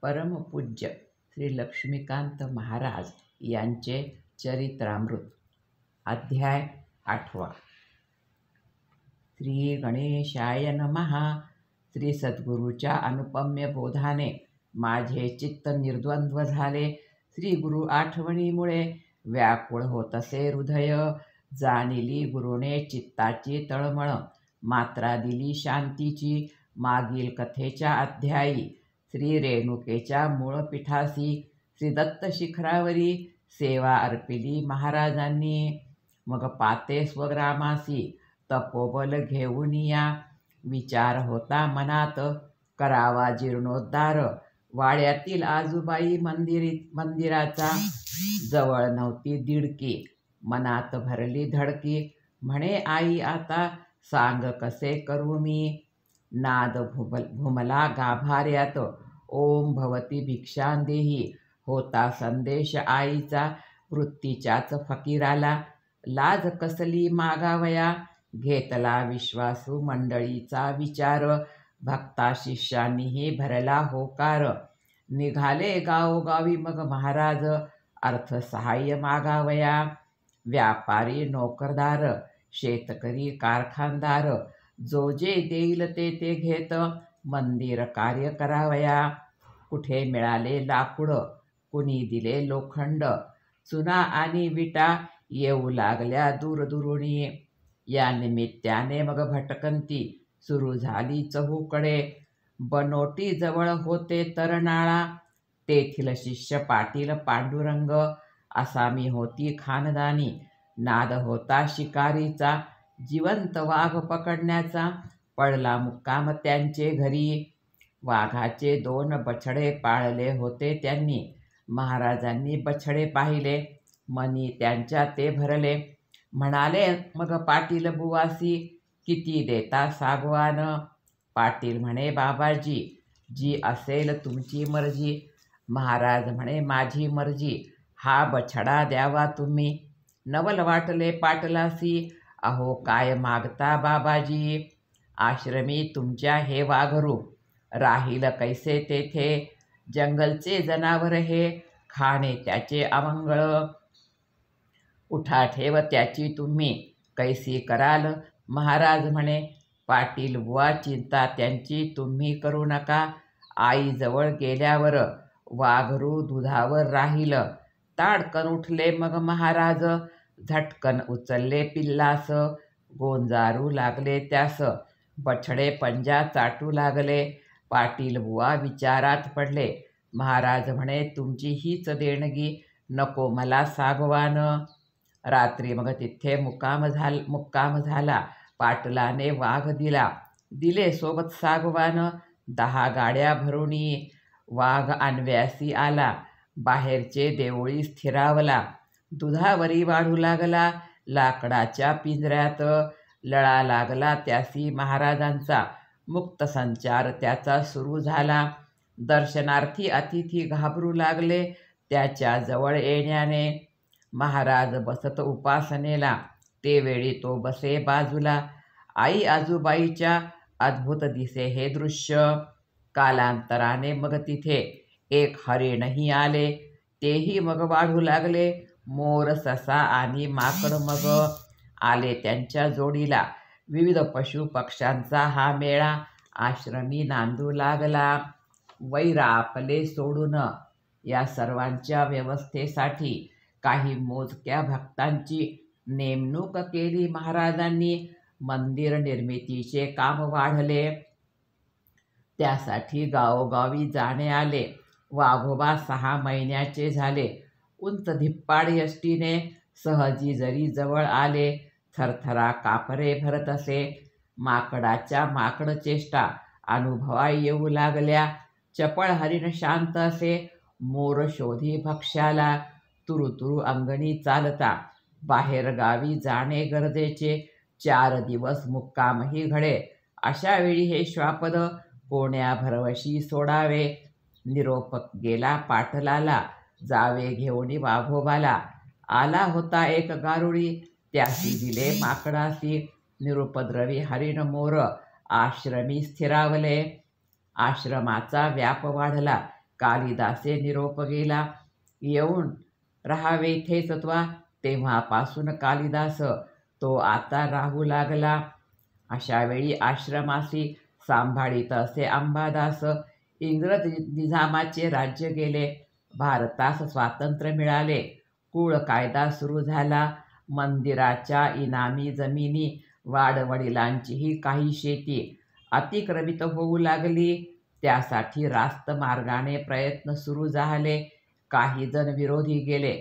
परमपूज्य श्री लक्ष्मीकांत महाराज यांचे चरित्रामृत. अध्याय 8. श्री गणेशाय नमः. श्री सद्गुरूच्या अनुपम्य बोधाने माझे चित्त निर्द्वंद्व झाले. श्री गुरु आठवणीमुळे व्याकुळ होतसे हृदय. जाणिली गुरुने चित्ताची तळमळ, मात्रा दिली शांतीची. मागील कथेच्या अध्यायी श्री रेणुकेच्या मूळपीठासी श्री दत्त शिखरावरी सेवा अर्पिली महाराजांनी. मग पाते स्वग्रामासी तपोबल घेऊन या. विचार होता मनात करावा जीर्णोद्धार. वाड्यातील आजूबाई मंदिराचा जवळ नव्हती दिडकी. मनात भरली धडकी. म्हणे आई आता सांग कसे करू मी. नाद भुमला गाभाऱ्यात ओम भवती भिक्षांदेही. होता संदेश आईचा वृत्तीच्याच फकीराला. लाज कसली मागावया घेतला विश्वासू मंडळीचा विचार. भक्ता शिष्यांनीही भरला होकार. निघाले गावोगावी मग महाराज अर्थसहाय्य मागावया. व्यापारी नोकरदार शेतकरी कारखानदार जो जे देईल ते घेत मंदिर कार्य करावया. कुठे मिळाले लाकूड कुणी दिले लोखंड. चुना आणि विटा येऊ लागल्या दूरदुरुनी. या निमित्ताने मग भटकंती सुरू झाली चहूकडे. बनोटी जवळ होते तरनाळा. तेथील शिष्य पाटील पांडुरंग. आसामी होती खानदानी. नाद होता शिकारीचा जिवंत वाघ पकडण्याचा. पडला मुक्काम त्यांचे घरी. वाघाचे 2 बछडे पाळले होते त्यांनी. महाराजांनी बछडे पाहिले मनी त्यांच्या ते भरले. म्हणाले मग पाटील बुवासी किती देता सागवान. पाटील म्हणे बाबाजी जी असेल तुमची मर्जी. महाराज म्हणे माझी मर्जी. हा बछडा द्यावा तुम्ही. नवल वाटले पाटलासी. अहो काय मागता बाबाजी. आश्रमी तुमच्या हे वाघरू राहील कैसे तेथे. जंगलचे जनावर हे खाणे त्याचे अमंगळ. उठा ठेव त्याची तुम्ही कैसी कराल. महाराज म्हणे पाटील बुवा चिंता त्यांची तुम्ही करू नका. आईजवळ गेल्यावर वाघरू दुधावर राहील. ताडकन उठले मग महाराज. झटकन उचलले पिल्लास. गोंजारू लागले त्यास. बछडे पंजा चाटू लागले. पाटील बुवा विचारात पडले. महाराज म्हणे तुमची हीच देणगी नको मला सागवान. रात्री मग तिथे मुक्काम झाला. पाटलाने वाघ दिला. दिले सोबत सागवान. 10 गाड्या भरुनी. वाघ आणव्यासी आला. बाहेरचे देवळी स्थिरावला. दुधावरी वाढू लागला. लाकडाच्या पिंजऱ्यात लळा लागला त्यासी महाराजांचा. मुक्त संचार त्याचा सुरू झाला. दर्शनार्थी अतिथी घाबरू लागले त्याच्या जवळ येण्याने. महाराज बसत उपासनेला. ते वेळी तो बसे बाजूला. आई आजूबाईच्या अद्भुत दिसे हे दृश्य. कालांतराने मग तिथे एक हरिणही आले. तेही मग वाढू लागले. मोर ससा आणि माकड मग आले त्यांच्या जोडीला. विविध पशु पक्ष्यांचा हा मेळा आश्रमी नांदू लागला. वैर आपले सोडून या सर्वांच्या व्यवस्थेसाठी काही मोजक्या भक्तांची नेमणूक केली महाराजांनी. मंदिर निर्मितीचे काम वाढले. त्यासाठी गावोगावी जाणे आले. वाघोबा 6 महिन्याचे झाले. उंच धिप्पाड यष्टीने सहजी जरी जवळ आले. थरथरा कापरे भरत असे. माकडाच्या माकड चेष्टा अनुभवा येऊ लागल्या. चपळ हरिण शांत असे. मोर शोधी भक्ष्याला. तुरुतुरु अंगणी चालता. बाहेर गावी जाणे गरजेचे. 4 दिवस मुक्कामही घडे. अशा वेळी हे श्वापद कोण्या भरवशी सोडावे. निरोप गेला पाटलाला. जावे घेऊन वाघोबाला. आला होता एक गारुडी. त्यासी दिले माकडासी. निरुपद्रवी हरिण मोर आश्रमी स्थिरावले. आश्रमाचा व्याप वाढला. कालिदासे निरोप गेला. येऊन राहावे इथेच त्वा. तेव्हापासून कालिदास तो आता राहू लागला. अशा वेळी आश्रमासी सांभाळीत असे अंबादास. इंग्रज निजामाचे राज्य गेले. भारतास स्वातंत्र्य मिळाले. कुळ कायदा सुरू झाला. मंदिराच्या इनामी जमिनी, वाडवडिलांचीही काही शेती अतिक्रमित होऊ लागली. त्यासाठी रास्त मार्गाने प्रयत्न सुरू झाले. काही जण विरोधी गेले,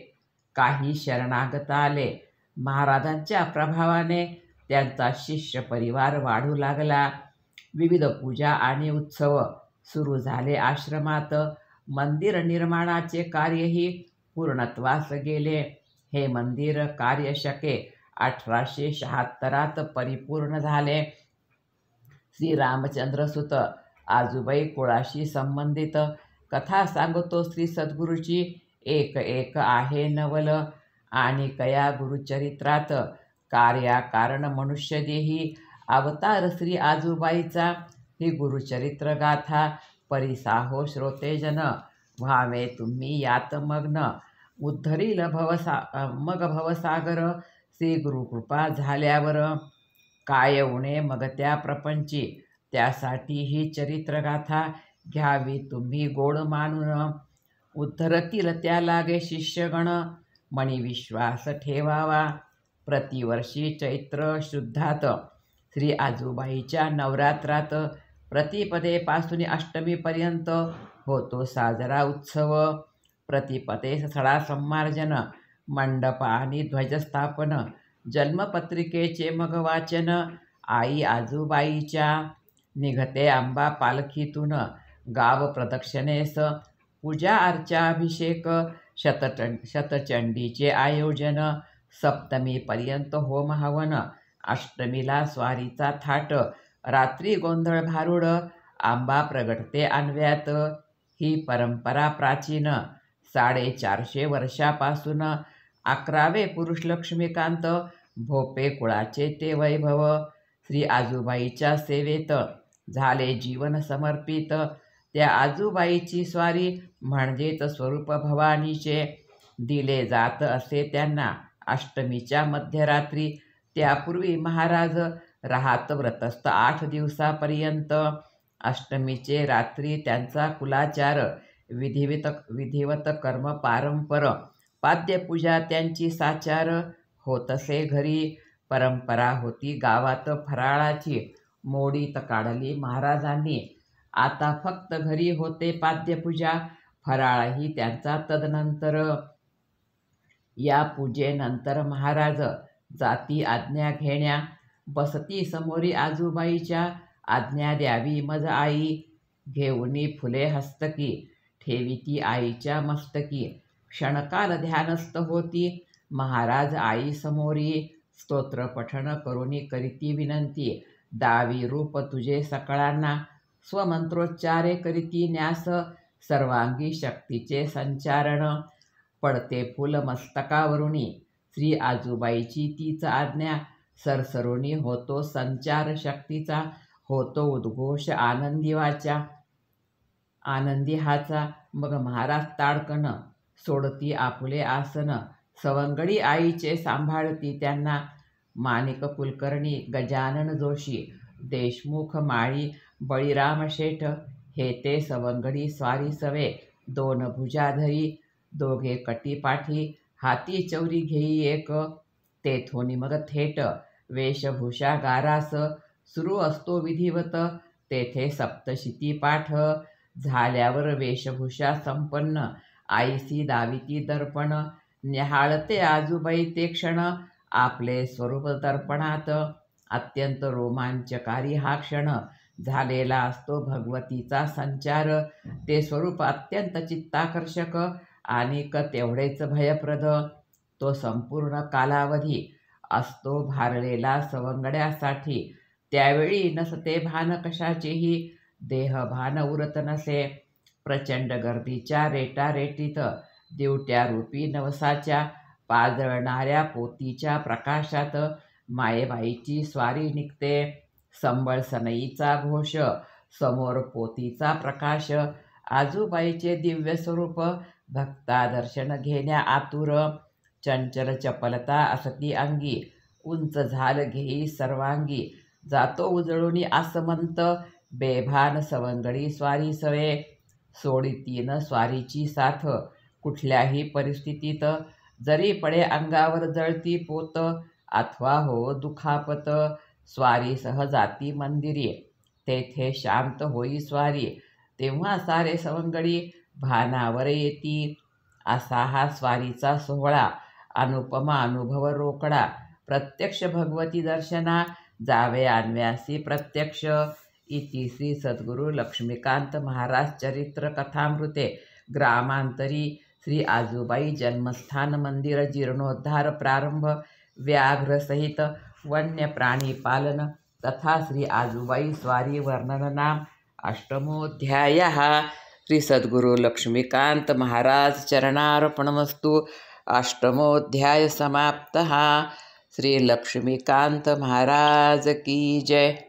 काही शरणागत आले. महाराजांच्या प्रभावाने त्यांचा शिष्य परिवार वाढू लागला. विविध पूजा आणि उत्सव सुरू झाले आश्रमात. मंदिर निर्माणाचे कार्यही पूर्णत्वास गेले. हे मंदिर कार्य शके 1876 परिपूर्ण झाले. श्री रामचंद्रसुत आजूबाई कुळाशी संबंधित कथा सांगतो श्री सद्गुरूची. एक एक आहे नवल आणि कया गुरुचरित्रात. कार्याकारण मनुष्यदेही अवतार श्री आजूबाईचा. ही गुरुचरित्र गाथा परिसाहो श्रोतेजन. व्हावे तुम्ही यात मग्न. उद्धरील मग भवसागर. श्री गुरुकृपा झाल्यावर. काय उणे मग त्या प्रपंची. त्यासाठी ही चरित्रगाथा घ्यावी तुम्ही गोड मानून. उद्धरतील त्या लागे शिष्यगण. मनी विश्वास ठेवावा. प्रतिवर्षी चैत्र शुद्धात श्री आजूबाईच्या नवरात्रात प्रतिपदेपासून अष्टमीपर्यंत होतो साजरा उत्सव. प्रतिपदेस सडा संमार्जन, मंडप आणि ध्वजस्थापन, जन्मपत्रिकेचे मग वाचन. आई आजूबाईच्या निघते अंबा पालखीतून. गाव प्रदक्षिणेस पूजा अर्चा अभिषेक. शतचंडीचे आयोजन. सप्तमीपर्यंत होम हवन. अष्टमीला स्वारीचा थाट. रात्री गोंधळ भारुड. आंबा प्रगटते अन्व्यात. ही परंपरा प्राचीन. 450 वर्षापासून. 11वे पुरुष लक्ष्मीकांत भोपे कुळाचे ते वैभव. श्री आजूबाईच्या सेवेत झाले जीवन समर्पित. त्या आजूबाईची स्वारी म्हणजेच स्वरूप भवानीचे. दिले जात असे त्यांना अष्टमीच्या मध्यरात्री. त्यापूर्वी महाराज राहात व्रतस्थ 8 दिवसापर्यंत. अष्टमीचे रात्री त्यांचा कुलाचार. विधिवत कर्म पारंपर. पाद्यपूजा त्यांची साचार. होतसे घरी. परंपरा होती गावात फराळाची. मोडीत काढली महाराजांनी. आता फक्त घरी होते पाद्यपूजा. फराळही त्यांचा तदनंतर. या पूजेनंतर महाराज जाती आज्ञा घेण्या. बसती समोरी आजूबाईच्या. आज्ञा द्यावी मज आई. घेऊनी फुले हस्तकी. ठेवीती आईच्या मस्तकी. क्षणकाल ध्यानस्थ होती महाराज आई समोरी. स्तोत्र पठण करुनी करीती विनंती. दावी रूप तुझे सकळांना. स्वमंत्रोच्चारे करीती न्यास. सर्वांगी शक्तीचे संचारण. पडते फुल मस्तकावरुणी. श्री आजूबाईची तीच आज्ञा. सरसरुणी होतो संचार शक्तीचा. होतो उद्घोष आनंदी वाचा. आनंदी हाचा. मग महाराज ताडकन. सोडती आपुले आसन. सवंगडी आईचे सांभाळती त्यांना. माणिक कुलकर्णी, गजानन जोशी, देशमुख माळी, बळीराम शेठ हे ते सवंगडी स्वारी सवे. 2 भुजाधरी. दोघे कटीपाठी. हाती चौरी घेई एक. तेथोनी मग थेट वेशभूषा गारास. सुरू असतो विधिवत तेथे सप्तशिती पाठ. झाल्यावर वेशभूषा संपन्न. आईसी दाविती दर्पण. निहाळते आजूबाई ते क्षण. आपले स्वरूप दर्पणात. अत्यंत रोमांचकारी हा क्षण. झालेला असतो भगवतीचा संचार. ते स्वरूप अत्यंत चित्ताकर्षक आणि तेवढेच भयप्रद. तो संपूर्ण कालावधी असतो भारलेला सवंगड्यासाठी. त्यावेळी नसते भान कशाचेही. देहभान उरत नसे. प्रचंड गर्दीच्या रेटारेटीत दिवट्यारूपी नवसाच्या पाजळणाऱ्या पोतीच्या प्रकाशात मायेबाईची स्वारी निघते. संबळ सनईचा घोष. समोर पोतीचा प्रकाश. आजूबाईचे दिव्य स्वरूप भक्ता दर्शन घेण्या आतुर, चंचल चपलता असती अंगी, उंच झाल घेई सर्वांगी, जातो उजळून आसमंत, बेभान सवंगडी स्वारी सवे, सोडीतीन स्वारीची साथ, कुठल्याही परिस्थितीत, जरी पडे अंगावर जळती पोत, अथवा हो दुखापत, स्वारी सह जाती मंदिरी, तेथे शांत होई स्वारी, तेव्हा सारे सवंगडी भानावर येती, असा हा स्वारीचा सोहळा, अनुपमा अनुभव रोकडा, प्रत्यक्ष भगवती दर्शना, जावे अन्व्यासी प्रत्यक्ष. इति श्री सद्गुरु लक्ष्मीकांत महाराज चरित्र कथामृते. ग्रामांतरी श्री आजूबाई जन्मस्थान मंदिर जीर्णोद्धार प्रारंभ, व्याघ्रसहित वन्य प्राणी पालन तथा श्री आजूबाई स्वारी वर्णन नाम. अष्टमोऽध्यायः. श्री सद्गुरु लक्ष्मीकांत महाराज चरणार्पणमस्तु. अष्टमोऽध्याय समाप्तः. श्री लक्ष्मीकांत महाराज की जय.